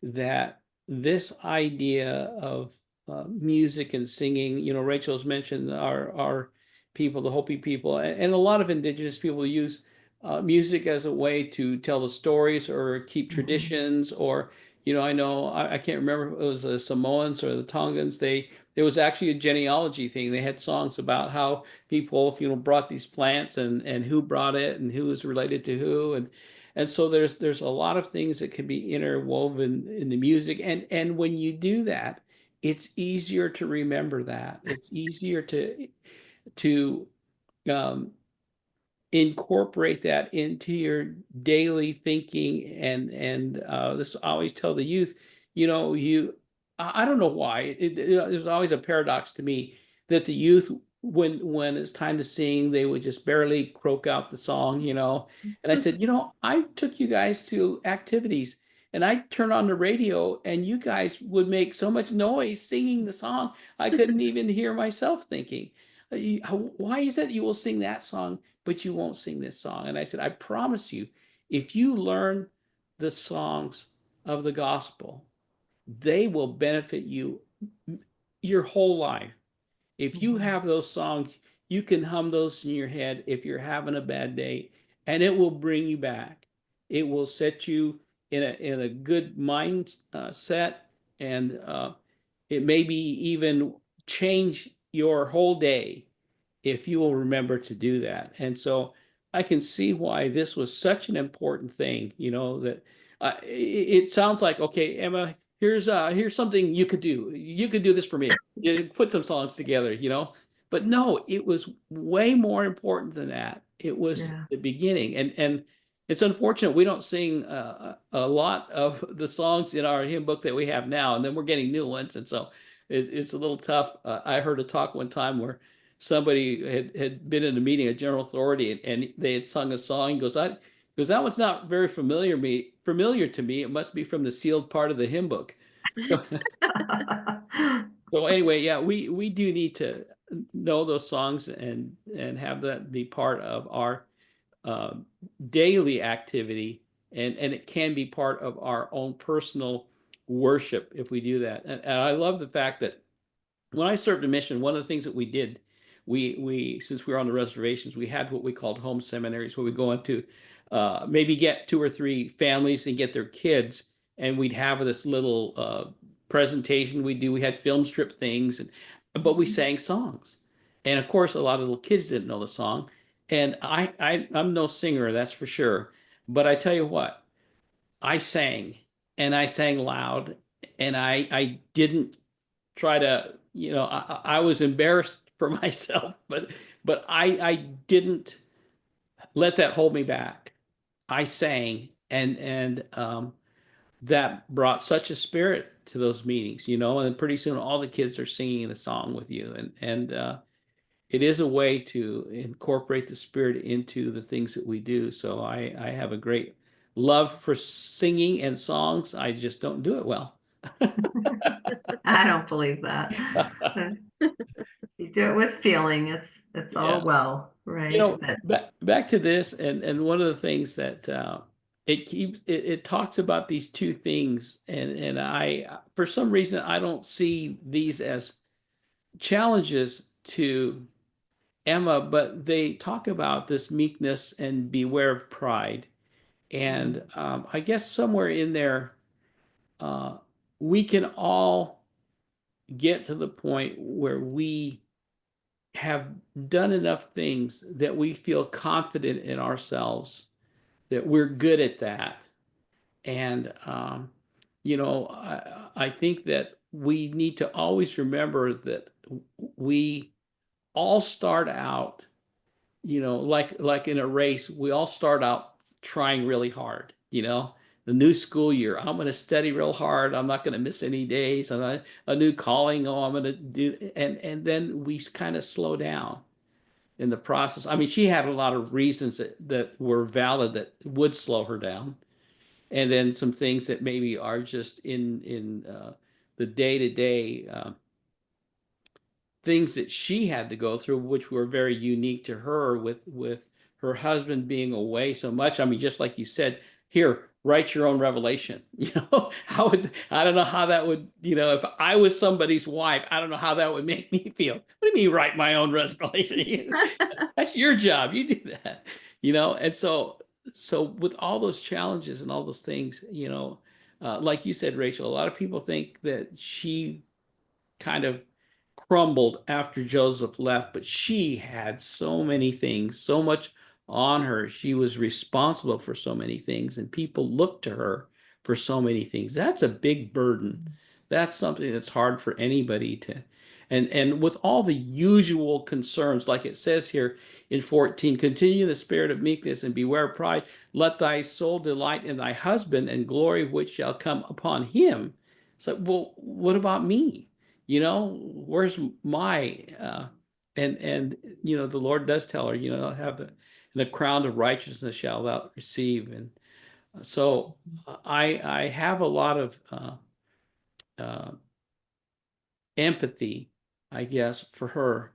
that this idea of music and singing, Rachel's mentioned our people, the Hopi people, and a lot of indigenous people use music as a way to tell the stories or keep
Mhm.
traditions, or, I know, I can't remember if it was the Samoans or the Tongans. There was actually a genealogy thing. They had songs about how people, brought these plants, and who brought it and who was related to who. And so there's a lot of things that can be interwoven in the music. And when you do that, it's easier to remember that. It's easier to um, incorporate that into your daily thinking. And this, I always tell the youth, I don't know why there's always a paradox to me that the youth, when it's time to sing, they would just barely croak out the song. And I said, I took you guys to activities, and I turn on the radio, and you guys would make so much noise singing the song I couldn't even hear myself thinking, why is it you will sing that song but you won't sing this song? And I said, I promise you, if you learn the songs of the gospel, they will benefit you your whole life. If you
Mhm.
have those songs, you can hum those in your head if you're having a bad day, and it will bring you back. It will set you in a good mind set, and it maybe even change your whole day if you will remember to do that. And so I can see why this was such an important thing, that it sounds like, okay, Emma, here's something you could do. You could do this for me. You put some songs together. But no, it was way more important than that. It was
Yeah.
the beginning. And it's unfortunate we don't sing a lot of the songs in our hymn book that we have now, and then we're getting new ones. And so it's a little tough. I heard a talk one time where somebody had been in a meeting, a general authority, and they had sung a song. He goes, that one's not very familiar to me. It must be from the sealed part of the hymn book. So anyway, yeah, we do need to know those songs and have that be part of our uh, daily activity, and it can be part of our own personal worship if we do that. And I love the fact that when I served a mission, one of the things that we did, we since we were on the reservations, we had what we called home seminaries, where we go into maybe get two or three families and get their kids, and we'd have this little presentation we do. We had film strip things, but we sang songs, and of course, a lot of little kids didn't know the song, and I'm no singer, that's for sure. But I tell you what, I sang, and I sang loud, and I didn't try to, I was embarrassed for myself, but I didn't let that hold me back. I sang, and that brought such a spirit to those meetings. And then pretty soon all the kids are singing the song with you, and it is a way to incorporate the spirit into the things that we do. So I have a great love for singing and songs. I just don't do it well.
I don't believe that. You do it with feeling. It's all
Yeah.
well, right? But
Back to this, and one of the things that it talks about these two things, and I, for some reason, I don't see these as challenges to Emma, but they talk about this meekness and beware of pride. And I guess somewhere in there, uh, we can all get to the point where we have done enough things that we feel confident in ourselves, that we're good at that. And, I think that we need to always remember that we all start out, like in a race, we all start out trying really hard, the new school year. I'm going to study real hard. I'm not going to miss any days. A new calling. Oh, I'm going to do, and then we kind of slow down in the process. I mean, she had a lot of reasons that were valid that would slow her down, and then some things that maybe are just in the day to day things that she had to go through, which were very unique to her, with her husband being away so much. I mean, just like you said, here, write your own revelation. How would I don't know how that would, if I was somebody's wife, I don't know how that would make me feel. What do you mean write my own revelation? That's your job. You do that. And so with all those challenges and all those things, like you said, Rachel, a lot of people think that she kind of crumbled after Joseph left, but she had so many things, so much on her. She was responsible for so many things, and people looked to her for so many things. That's a big burden. That's something that's hard for anybody to. And with all the usual concerns, like it says here in 14, continue in the spirit of meekness and beware of pride. Let thy soul delight in thy husband, and glory which shall come upon him. It's like, well, what about me? Where's my and the Lord does tell her, have the crown of righteousness shall thou receive. And so I have a lot of uh, empathy, I guess, for her.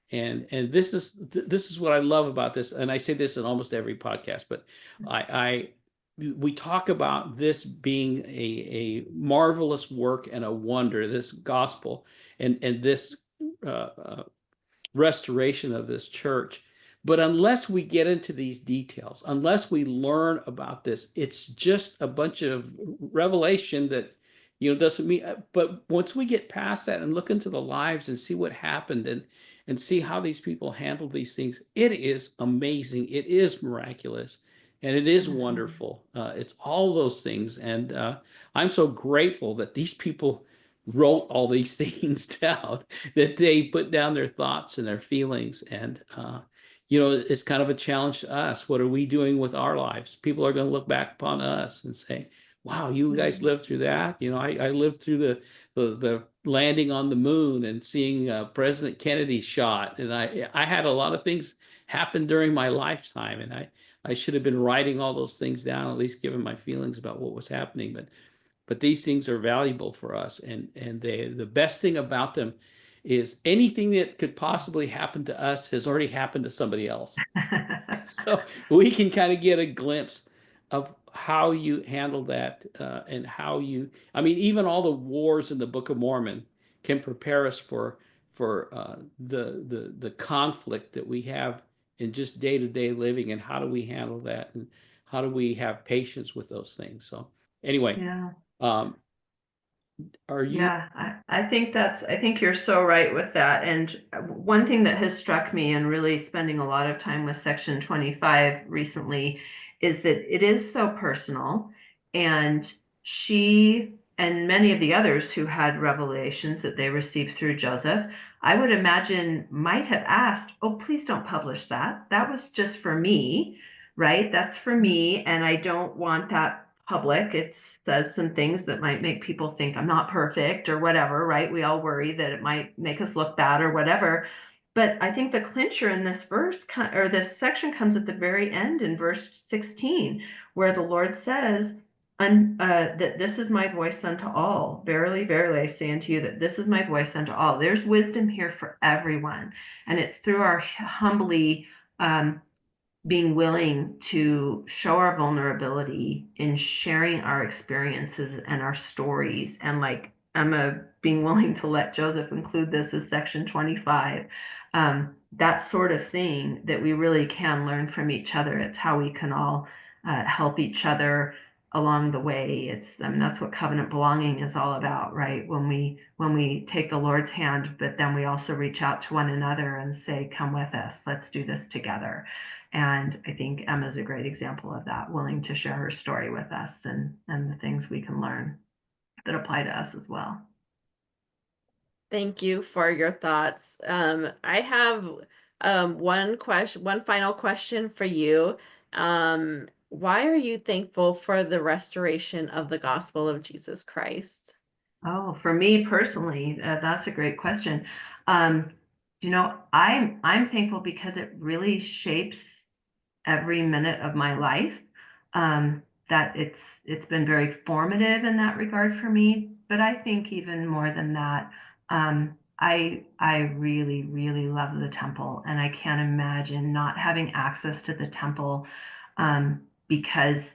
And this is what I love about this, and I say this in almost every podcast, but I we talk about this being a marvelous work and a wonder, this gospel, and this uh, uh, restoration of this church. But unless we get into these details, unless we learn about this, it's just a bunch of revelation that, doesn't mean. But once we get past that and look into the lives and see what happened, and see how these people handled these things, it is amazing. It is miraculous. And it is wonderful. It's all those things. And I'm so grateful that these people wrote all these things down, that they put down their thoughts and their feelings. And, it's kind of a challenge to us. What are we doing with our lives? People are going to look back upon us and say, wow, you guys lived through that. I lived through the landing on the moon and seeing President Kennedy shot. And I had a lot of things happen during my lifetime. And I should have been writing all those things down, at least giving my feelings about what was happening. But these things are valuable for us, and the best thing about them is anything that could possibly happen to us has already happened to somebody else. So we can kind of get a glimpse of how you handle that, and I mean, even all the wars in the Book of Mormon can prepare us for the conflict that we have in just day-to-day living, and how do we handle that, and how do we have patience with those things. So anyway,
Yeah.
um, are you?
Yeah, I think you're so right with that. And one thing that has struck me in really spending a lot of time with Section 25 recently is that it is so personal. And she and many of the others who had revelations that they received through Joseph, I would imagine might have asked, oh, please don't publish that. That was just for me, right? That's for me. And I don't want that public. It says some things that might make people think I'm not perfect or whatever, right? We all worry that it might make us look bad or whatever. But I think the clincher in this verse, or this section, comes at the very end in verse 16, where the Lord says, that this is my voice unto all. Verily, verily, I say unto you that this is my voice unto all. There's wisdom here for everyone. And it's through our humbly being willing to show our vulnerability in sharing our experiences and our stories, and like Emma being willing to let Joseph include this as section 25, that sort of thing, that we really can learn from each other. It's how we can all help each other along the way. I mean, that's what covenant belonging is all about, right? When we take the Lord's hand, but then we also reach out to one another and say, come with us, let's do this together. And I think Emma's a great example of that, willing to share her story with us and the things we can learn that apply to us as well.
Thank you for your thoughts. I have one final question for you. Why are you thankful for the restoration of the gospel of Jesus Christ?
Oh, for me personally, that's a great question. Um, I'm thankful because it really shapes every minute of my life. That it's been very formative in that regard for me. But I think even more than that, I really, really love the temple, and I can't imagine not having access to the temple, because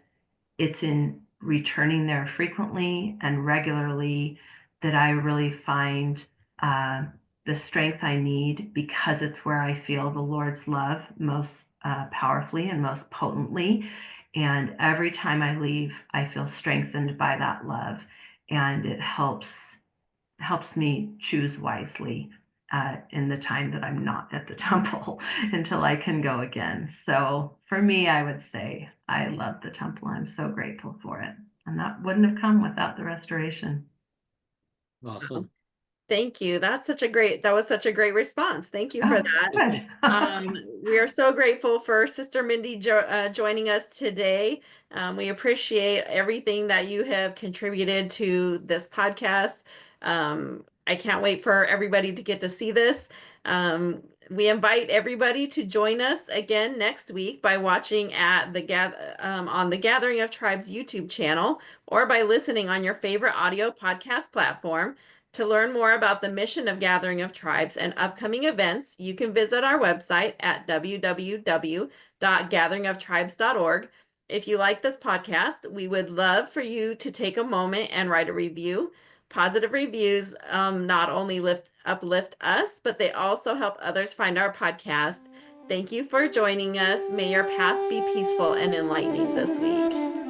it's in returning there frequently and regularly that I really find uh, the strength I need, because it's where I feel the Lord's love most powerfully and most potently. And every time I leave, I feel strengthened by that love, and it helps me choose wisely in the time that I'm not at the temple until I can go again. So for me, I would say I love the temple. I'm so grateful for it. And that wouldn't have come without the restoration.
Awesome.
Thank you. That was such a great response. Thank you for
Oh,
that.
good.
We are so grateful for Sister Mindy joining us today. We appreciate everything that you have contributed to this podcast. I can't wait for everybody to get to see this. We invite everybody to join us again next week by watching at on the Gathering of Tribes YouTube channel, or by listening on your favorite audio podcast platform. To learn more about the mission of Gathering of Tribes and upcoming events, you can visit our website at www.gatheringoftribes.org. If you like this podcast, we would love for you to take a moment and write a review. Positive reviews not only uplift us, but they also help others find our podcast. Thank you for joining us. May your path be peaceful and enlightening this week.